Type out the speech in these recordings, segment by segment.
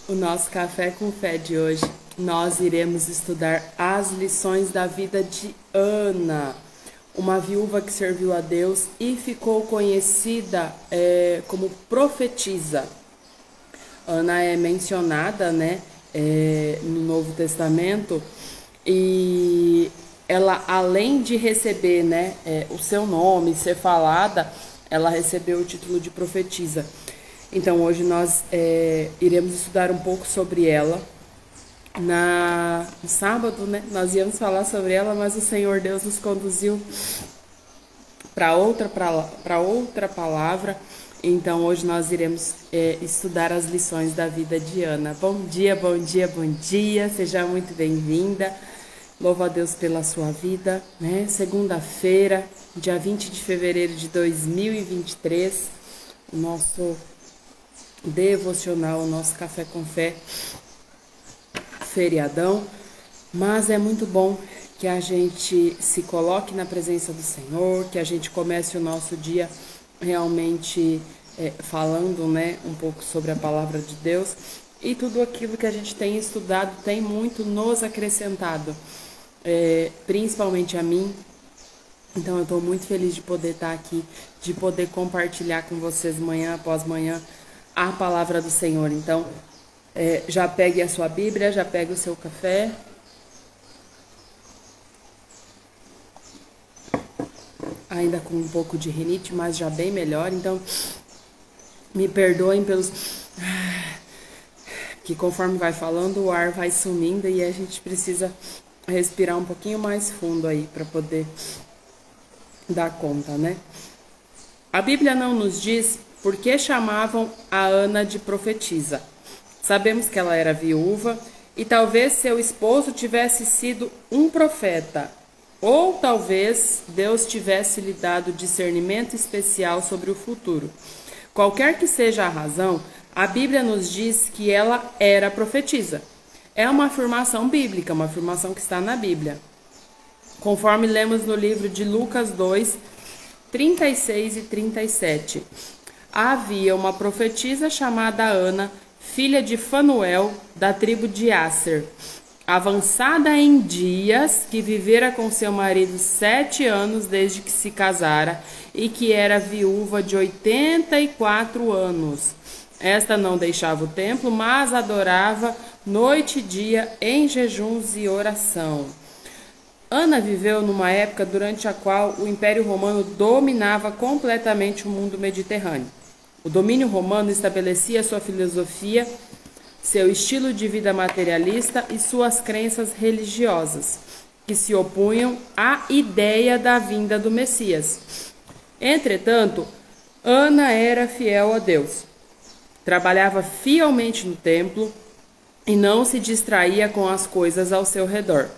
O nosso Café com Fé de hoje, nós iremos estudar as lições da vida de Ana, uma viúva que serviu a Deus e ficou conhecida como profetisa. Ana é mencionada, no Novo Testamento, e ela, além de receber, o seu nome, ser falada, ela recebeu o título de profetisa. Então, hoje nós iremos estudar um pouco sobre ela. No sábado, nós íamos falar sobre ela, mas o Senhor Deus nos conduziu para outra palavra. Então, hoje nós iremos estudar as lições da vida de Ana. Bom dia, bom dia, bom dia. Seja muito bem-vinda. Louvo a Deus pela sua vida, Segunda-feira, dia 20 de fevereiro de 2023, o nosso devocional, o nosso Café com Fé, feriadão, mas é muito bom que a gente se coloque na presença do Senhor, que a gente comece o nosso dia realmente falando, um pouco sobre a palavra de Deus, e tudo aquilo que a gente tem estudado tem muito nos acrescentado, principalmente a mim. Então eu estou muito feliz de poder estar aqui, de poder compartilhar com vocês manhã após manhã a palavra do Senhor. Então, já pegue a sua Bíblia, já pegue o seu café. Ainda com um pouco de rinite, mas já bem melhor. Então, me perdoem pelos... que conforme vai falando, o ar vai sumindo e a gente precisa respirar um pouquinho mais fundo aí para poder dar conta, A Bíblia não nos diz por que chamavam a Ana de profetisa. Sabemos que ela era viúva e talvez seu esposo tivesse sido um profeta, ou talvez Deus tivesse lhe dado discernimento especial sobre o futuro. Qualquer que seja a razão, a Bíblia nos diz que ela era profetisa. É uma afirmação bíblica, uma afirmação que está na Bíblia. Conforme lemos no livro de Lucas 2, 36 e 37. Havia uma profetisa chamada Ana, filha de Fanuel, da tribo de Asser, avançada em dias, que vivera com seu marido 7 anos desde que se casara e que era viúva de 84 anos. Esta não deixava o templo, mas adorava noite e dia em jejuns e oração. Ana viveu numa época durante a qual o Império Romano dominava completamente o mundo mediterrâneo. O domínio romano estabelecia sua filosofia, seu estilo de vida materialista e suas crenças religiosas, que se opunham à ideia da vinda do Messias. Entretanto, Ana era fiel a Deus. Trabalhava fielmente no templo e não se distraía com as coisas ao seu redor.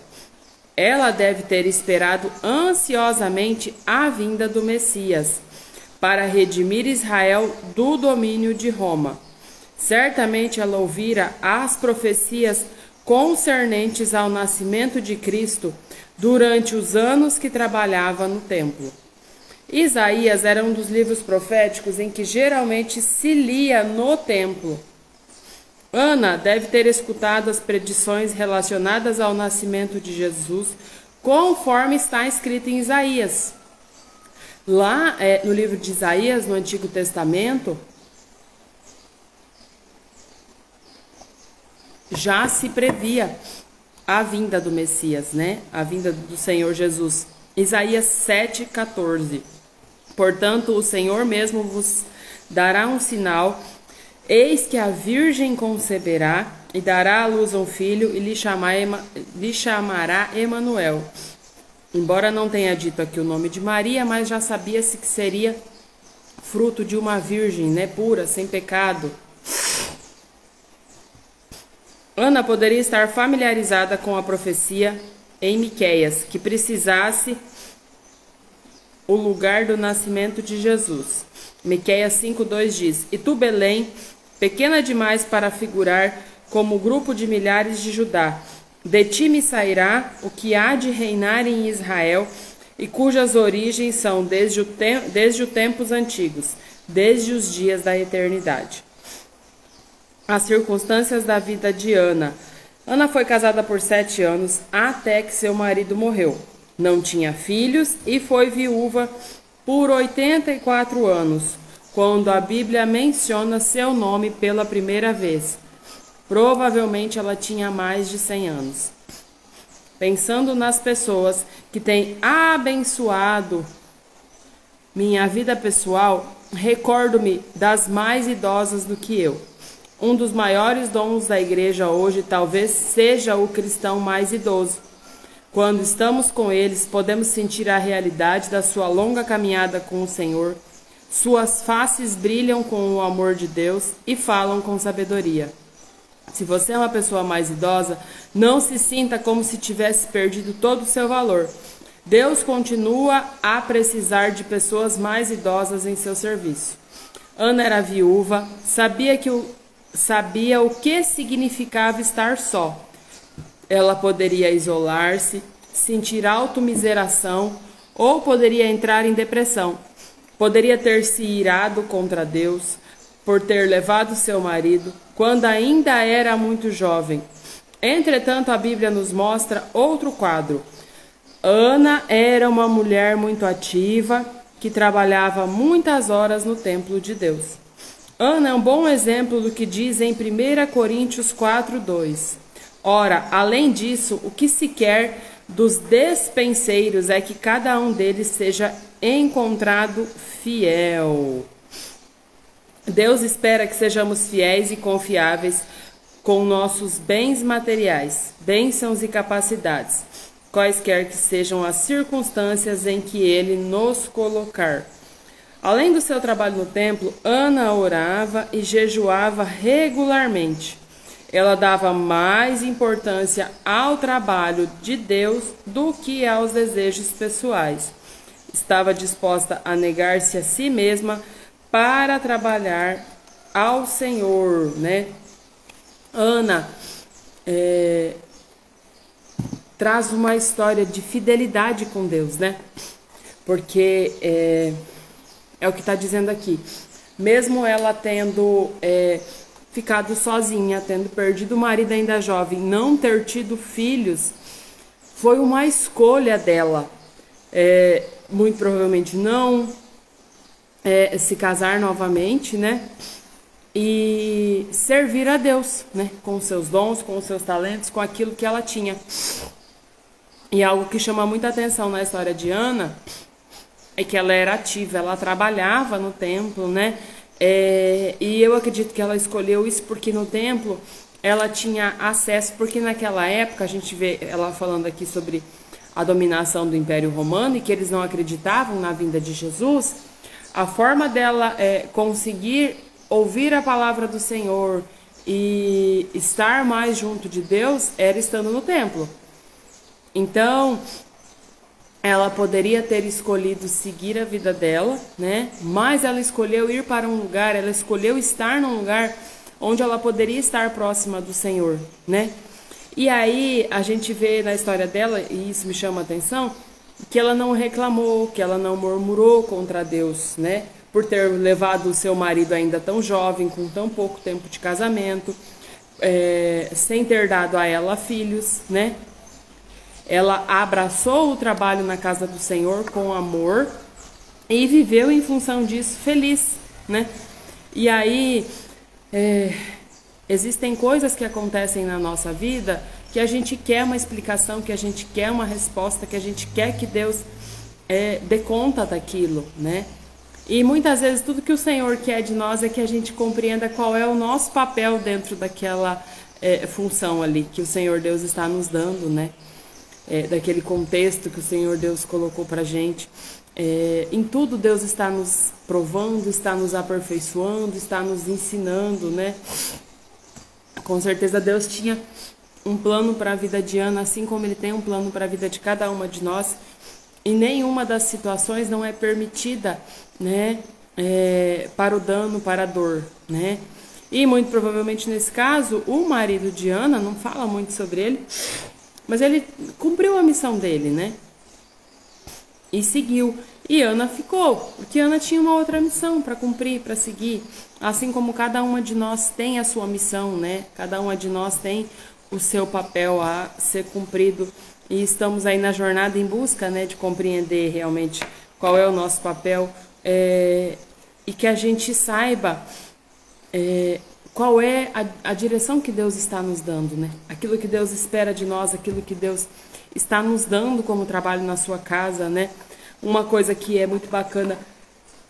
Ela deve ter esperado ansiosamente a vinda do Messias, para redimir Israel do domínio de Roma. Certamente ela ouvira as profecias concernentes ao nascimento de Cristo durante os anos que trabalhava no templo. Isaías era um dos livros proféticos em que geralmente se lia no templo. Ana deve ter escutado as predições relacionadas ao nascimento de Jesus, conforme está escrito em Isaías. Lá no livro de Isaías, no Antigo Testamento, já se previa a vinda do Messias, A vinda do Senhor Jesus. Isaías 7,14. Portanto, o Senhor mesmo vos dará um sinal. Eis que a virgem conceberá e dará à luz um filho e lhe chamará Emanuel. Embora não tenha dito aqui o nome de Maria, mas já sabia-se que seria fruto de uma virgem, pura, sem pecado. Ana poderia estar familiarizada com a profecia em Miqueias, que precisasse o lugar do nascimento de Jesus. Miqueias 5:2 diz: E tu, Belém, pequena demais para figurar como o grupo de milhares de Judá, de ti me sairá o que há de reinar em Israel, e cujas origens são desde os tempos antigos, desde os dias da eternidade. as circunstâncias da vida de Ana. Ana foi casada por 7 anos até que seu marido morreu. Não tinha filhos e foi viúva por 84 anos, quando a Bíblia menciona seu nome pela primeira vez. Provavelmente ela tinha mais de 100 anos. Pensando nas pessoas que têm abençoado minha vida pessoal, recordo-me das mais idosas do que eu. Um dos maiores dons da igreja hoje talvez seja o cristão mais idoso. Quando estamos com eles, podemos sentir a realidade da sua longa caminhada com o Senhor. Suas faces brilham com o amor de Deus e falam com sabedoria. Se você é uma pessoa mais idosa, não se sinta como se tivesse perdido todo o seu valor. Deus continua a precisar de pessoas mais idosas em seu serviço. Ana era viúva, sabia o que significava estar só. Ela poderia isolar-se, sentir automiseração ou poderia entrar em depressão. Poderia ter se irado contra Deus por ter levado seu marido quando ainda era muito jovem. Entretanto, a Bíblia nos mostra outro quadro. Ana era uma mulher muito ativa que trabalhava muitas horas no templo de Deus. Ana é um bom exemplo do que diz em 1 Coríntios 4:2. Ora, além disso, o que se quer dos despenseiros é que cada um deles seja encontrado fiel. Deus espera que sejamos fiéis e confiáveis com nossos bens materiais, bênçãos e capacidades, quaisquer que sejam as circunstâncias em que Ele nos colocar. Além do seu trabalho no templo, Ana orava e jejuava regularmente. Ela dava mais importância ao trabalho de Deus do que aos desejos pessoais. Estava disposta a negar-se a si mesma para trabalhar ao Senhor, né? Ana traz uma história de fidelidade com Deus, né? Porque é o que está dizendo aqui. Mesmo ela tendo ficado sozinha, tendo perdido o marido ainda jovem, não ter tido filhos, foi uma escolha dela. Muito provavelmente não se casar novamente, né? E servir a Deus, né? Com seus dons, com seus talentos, com aquilo que ela tinha. E algo que chama muita atenção na história de Ana é que ela era ativa, ela trabalhava no templo, né? E eu acredito que ela escolheu isso porque no templo ela tinha acesso, porque naquela época a gente vê ela falando aqui sobre a dominação do Império Romano e que eles não acreditavam na vinda de Jesus. A forma dela conseguir ouvir a palavra do Senhor e estar mais junto de Deus era estando no templo. Então, ela poderia ter escolhido seguir a vida dela, né? Mas ela escolheu ir para um lugar, ela escolheu estar num lugar onde ela poderia estar próxima do Senhor, né? E aí a gente vê na história dela, e isso me chama a atenção, que ela não reclamou, que ela não murmurou contra Deus, né? Por ter levado o seu marido ainda tão jovem, com tão pouco tempo de casamento, sem ter dado a ela filhos, né? Ela abraçou o trabalho na casa do Senhor com amor e viveu em função disso feliz, né? E aí, existem coisas que acontecem na nossa vida que a gente quer uma explicação, que a gente quer uma resposta, que a gente quer que Deus dê conta daquilo, né? E muitas vezes tudo que o Senhor quer de nós é que a gente compreenda qual é o nosso papel dentro daquela função ali que o Senhor Deus está nos dando, né? Daquele contexto que o Senhor Deus colocou pra gente. Em tudo Deus está nos provando, está nos aperfeiçoando, está nos ensinando, né? Com certeza Deus tinha um plano para a vida de Ana, assim como Ele tem um plano para a vida de cada uma de nós. E nenhuma das situações não é permitida, né? Para o dano, para a dor, né? E muito provavelmente nesse caso, o marido de Ana, não fala muito sobre ele, mas ele cumpriu a missão dele, né? E seguiu. E Ana ficou, porque Ana tinha uma outra missão para cumprir, para seguir. Assim como cada uma de nós tem a sua missão, né? Cada uma de nós tem o seu papel a ser cumprido. E estamos aí na jornada em busca, né, de compreender realmente qual é o nosso papel, e que a gente saiba qual é a direção que Deus está nos dando, né? Aquilo que Deus espera de nós, aquilo que Deus está nos dando como trabalho na sua casa, né? Uma coisa que é muito bacana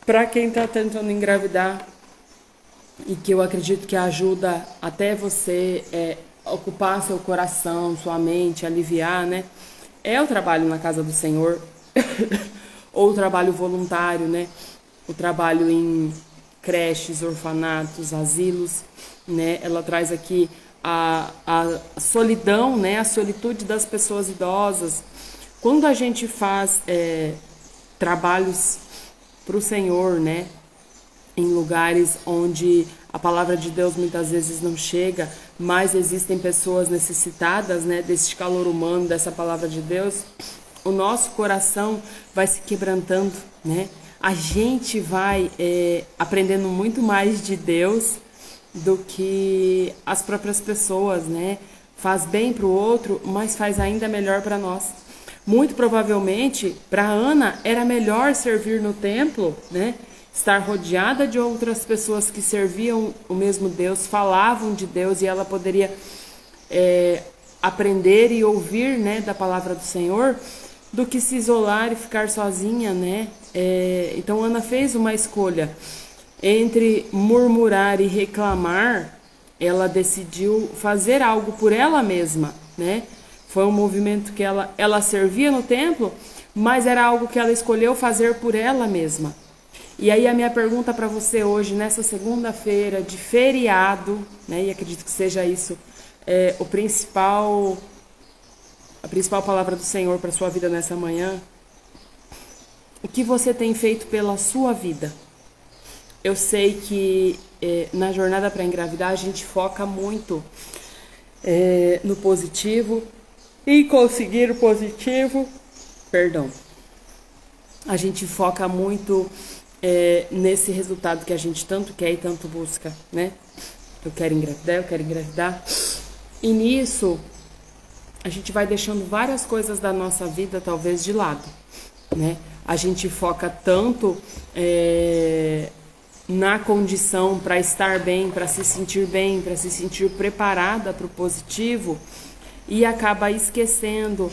para quem está tentando engravidar e que eu acredito que ajuda até você ocupar seu coração, sua mente, aliviar, né? É o trabalho na casa do Senhor, ou o trabalho voluntário, né? O trabalho em creches, orfanatos, asilos, né? Ela traz aqui a solidão, né? A solitude das pessoas idosas. Quando a gente faz trabalhos para o Senhor, né? Em lugares onde a palavra de Deus muitas vezes não chega, mas existem pessoas necessitadas, né, desse calor humano, dessa palavra de Deus, o nosso coração vai se quebrantando, né? A gente vai aprendendo muito mais de Deus do que as próprias pessoas, né? Faz bem para o outro, mas faz ainda melhor para nós. Muito provavelmente, para Ana, era melhor servir no templo, né? Estar rodeada de outras pessoas que serviam o mesmo Deus, falavam de Deus, e ela poderia aprender e ouvir, né, da palavra do Senhor, do que se isolar e ficar sozinha, né? Então Ana fez uma escolha entre murmurar e reclamar. Ela decidiu fazer algo por ela mesma, né? Foi um movimento que ela servia no templo, mas era algo que ela escolheu fazer por ela mesma. E aí a minha pergunta para você hoje, nessa segunda-feira de feriado, né, e acredito que seja isso a principal palavra do Senhor para sua vida nessa manhã: o que você tem feito pela sua vida? Eu sei que na jornada para engravidar a gente foca muito no positivo, em conseguir o positivo, perdão. A gente foca muito nesse resultado que a gente tanto quer e tanto busca, né? Eu quero engravidar. E nisso, a gente vai deixando várias coisas da nossa vida, talvez, de lado, né? A gente foca tanto na condição para estar bem, para se sentir preparada para o positivo, e acaba esquecendo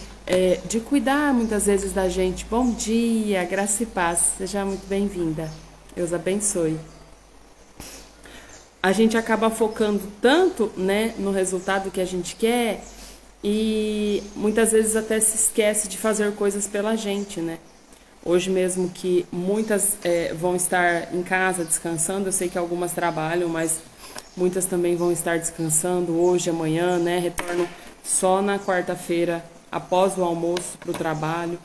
de cuidar muitas vezes da gente. Bom dia, graça e paz, seja muito bem-vinda, Deus abençoe. A gente acaba focando tanto, né, no resultado que a gente quer, e muitas vezes até se esquece de fazer coisas pela gente, né? Hoje mesmo que muitas vão estar em casa descansando, eu sei que algumas trabalham, mas muitas também vão estar descansando hoje, amanhã, né? Retornam só na quarta-feira, após o almoço, para o trabalho.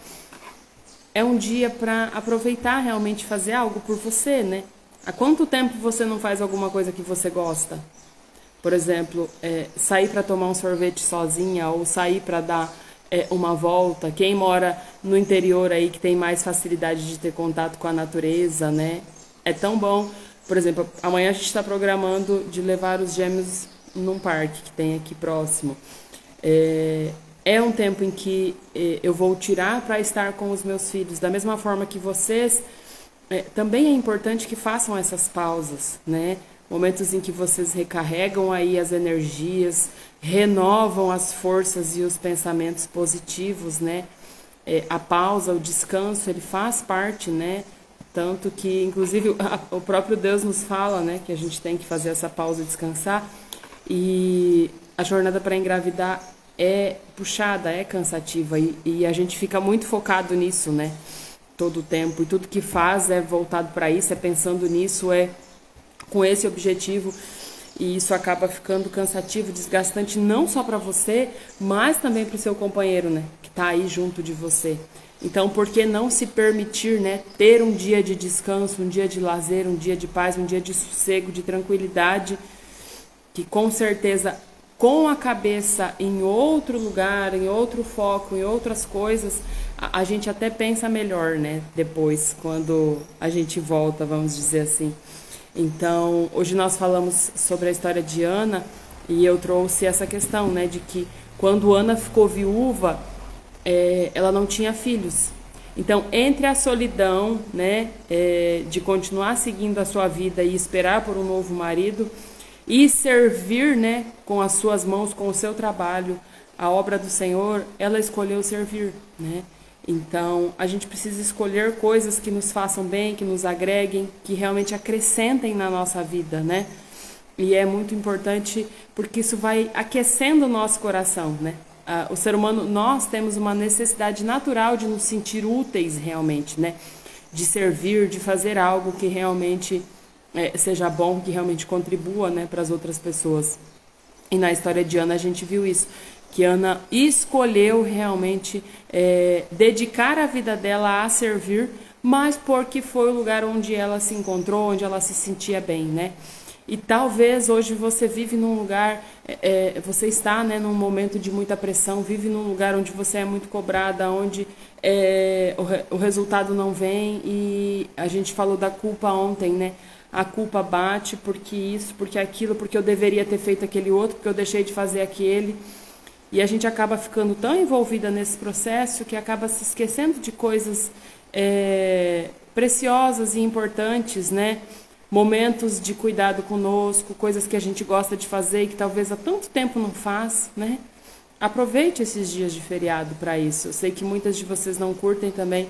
É um dia para aproveitar realmente, fazer algo por você, né? Há quanto tempo você não faz alguma coisa que você gosta? Por exemplo, sair para tomar um sorvete sozinha, ou sair para dar uma volta. Quem mora no interior aí, que tem mais facilidade de ter contato com a natureza, né? É tão bom. Por exemplo, amanhã a gente está programando de levar os gêmeos num parque que tem aqui próximo. É um tempo em que eu vou tirar para estar com os meus filhos. Da mesma forma que vocês, também é importante que façam essas pausas, né? Momentos em que vocês recarregam aí as energias, renovam as forças e os pensamentos positivos, né? A pausa, o descanso, ele faz parte, né? Tanto que, inclusive, o próprio Deus nos fala, né, que a gente tem que fazer essa pausa e descansar. E a jornada para engravidar é puxada, é cansativa, e a gente fica muito focado nisso, né? Todo o tempo, e tudo que faz é voltado para isso, é pensando nisso, com esse objetivo, e isso acaba ficando cansativo, desgastante, não só para você, mas também para o seu companheiro, né, que está aí junto de você. Então, por que não se permitir, né, ter um dia de descanso, um dia de lazer, um dia de paz, um dia de sossego, de tranquilidade, que com certeza, com a cabeça em outro lugar, em outro foco, em outras coisas, a gente até pensa melhor, né? Depois, quando a gente volta, vamos dizer assim. Então, hoje nós falamos sobre a história de Ana e eu trouxe essa questão, né? De que quando Ana ficou viúva, ela não tinha filhos. Então, entre a solidão, né, de continuar seguindo a sua vida e esperar por um novo marido e servir, né, com as suas mãos, com o seu trabalho, a obra do Senhor, ela escolheu servir, né? Então, a gente precisa escolher coisas que nos façam bem, que nos agreguem, que realmente acrescentem na nossa vida, né? E é muito importante porque isso vai aquecendo o nosso coração, né? O ser humano, nós temos uma necessidade natural de nos sentir úteis realmente, né? De servir, de fazer algo que realmente seja bom, que realmente contribua, né, para as outras pessoas. E na história de Ana a gente viu isso, que Ana escolheu realmente dedicar a vida dela a servir, mas porque foi o lugar onde ela se encontrou, onde ela se sentia bem, né? E talvez hoje você vive num lugar, você está, né, num momento de muita pressão, vive num lugar onde você é muito cobrada, onde o resultado não vem, e a gente falou da culpa ontem, né? A culpa bate porque isso, porque aquilo, porque eu deveria ter feito aquele outro, porque eu deixei de fazer aquele. E a gente acaba ficando tão envolvida nesse processo que acaba se esquecendo de coisas preciosas e importantes, né? Momentos de cuidado conosco, coisas que a gente gosta de fazer e que talvez há tanto tempo não faz, né? Aproveite esses dias de feriado para isso. Eu sei que muitas de vocês não curtem também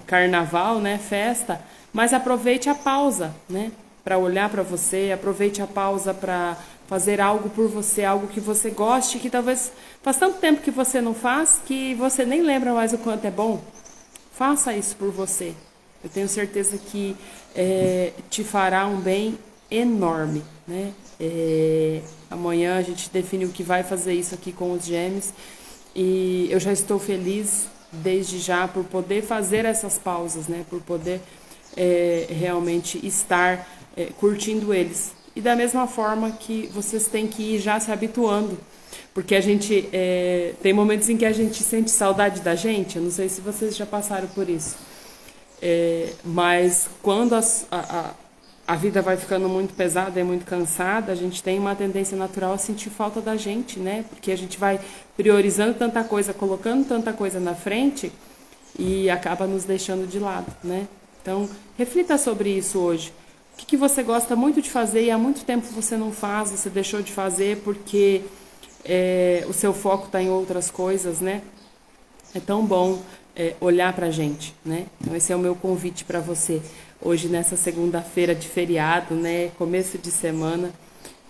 carnaval, né? Festa, mas aproveite a pausa, né? Para olhar para você, aproveite a pausa para fazer algo por você, algo que você goste, que talvez faz tanto tempo que você não faz, que você nem lembra mais o quanto é bom. Faça isso por você. Eu tenho certeza que te fará um bem enorme, né? Amanhã a gente define o que vai fazer isso aqui com os gêmeos e eu já estou feliz desde já por poder fazer essas pausas, né? Por poder realmente estar curtindo eles. E da mesma forma que vocês têm que ir já se habituando, porque a gente tem momentos em que a gente sente saudade da gente. Eu não sei se vocês já passaram por isso. Mas quando a vida vai ficando muito pesada e muito cansada, a gente tem uma tendência natural a sentir falta da gente, né? Porque a gente vai priorizando tanta coisa, colocando tanta coisa na frente e acaba nos deixando de lado, né? Então, reflita sobre isso hoje. O que você gosta muito de fazer e há muito tempo você não faz, você deixou de fazer porque o seu foco está em outras coisas, né? É tão bom olhar para a gente, né? Então esse é o meu convite para você hoje nessa segunda-feira de feriado, né? Começo de semana,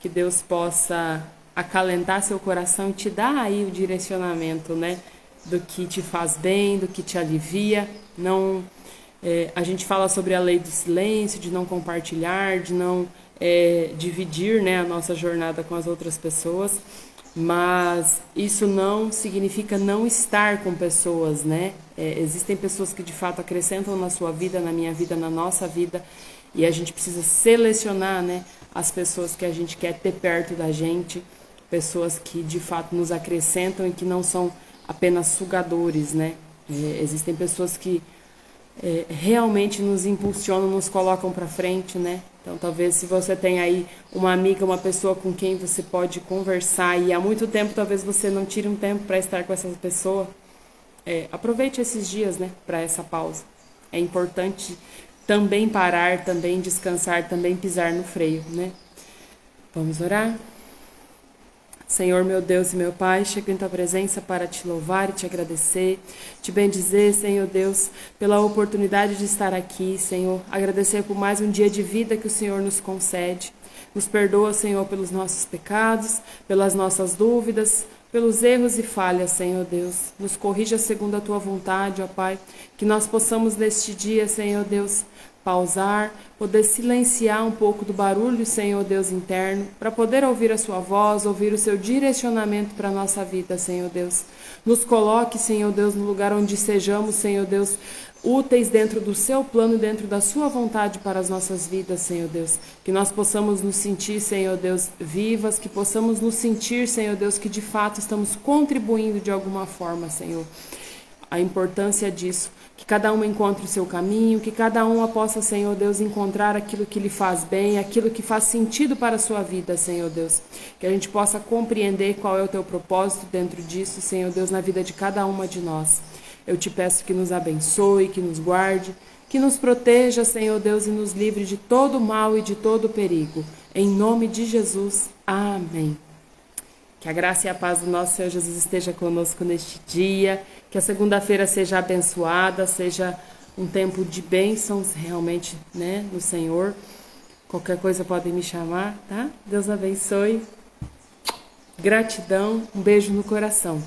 que Deus possa acalentar seu coração e te dar aí o direcionamento, né? Do que te faz bem, do que te alivia. Não, a gente fala sobre a lei do silêncio, de não compartilhar, de não dividir, né, a nossa jornada com as outras pessoas. Mas isso não significa não estar com pessoas, né? Existem pessoas que de fato acrescentam na sua vida, na minha vida, na nossa vida, e a gente precisa selecionar, né, as pessoas que a gente quer ter perto da gente, pessoas que de fato nos acrescentam e que não são apenas sugadores, né? Existem pessoas que realmente nos impulsionam, nos colocam para frente, né? Então, talvez se você tem aí uma amiga, uma pessoa com quem você pode conversar e há muito tempo talvez você não tire um tempo para estar com essa pessoa, aproveite esses dias, né, para essa pausa. É importante também parar, também descansar, também pisar no freio, né? Vamos orar? Senhor, meu Deus e meu Pai, chego em Tua presença para Te louvar e Te agradecer, Te bendizer, Senhor Deus, pela oportunidade de estar aqui, Senhor. Agradecer por mais um dia de vida que o Senhor nos concede. Nos perdoa, Senhor, pelos nossos pecados, pelas nossas dúvidas, pelos erros e falhas, Senhor Deus. Nos corrija segundo a Tua vontade, ó Pai, que nós possamos neste dia, Senhor Deus, pausar, poder silenciar um pouco do barulho, Senhor Deus, interno, para poder ouvir a Sua voz, ouvir o Seu direcionamento para a nossa vida, Senhor Deus. Nos coloque, Senhor Deus, no lugar onde sejamos, Senhor Deus, úteis dentro do Seu plano, dentro da Sua vontade para as nossas vidas, Senhor Deus. Que nós possamos nos sentir, Senhor Deus, vivas, que possamos nos sentir, Senhor Deus, que de fato estamos contribuindo de alguma forma, Senhor. a importância disso, que cada uma encontre o seu caminho, que cada uma possa, Senhor Deus, encontrar aquilo que lhe faz bem, aquilo que faz sentido para a sua vida, Senhor Deus. Que a gente possa compreender qual é o teu propósito dentro disso, Senhor Deus, na vida de cada uma de nós. Eu te peço que nos abençoe, que nos guarde, que nos proteja, Senhor Deus, e nos livre de todo mal e de todo perigo. Em nome de Jesus. Amém. Que a graça e a paz do nosso Senhor Jesus esteja conosco neste dia, que a segunda-feira seja abençoada, seja um tempo de bênçãos realmente, né, no Senhor. Qualquer coisa podem me chamar, tá? Deus abençoe. Gratidão, um beijo no coração.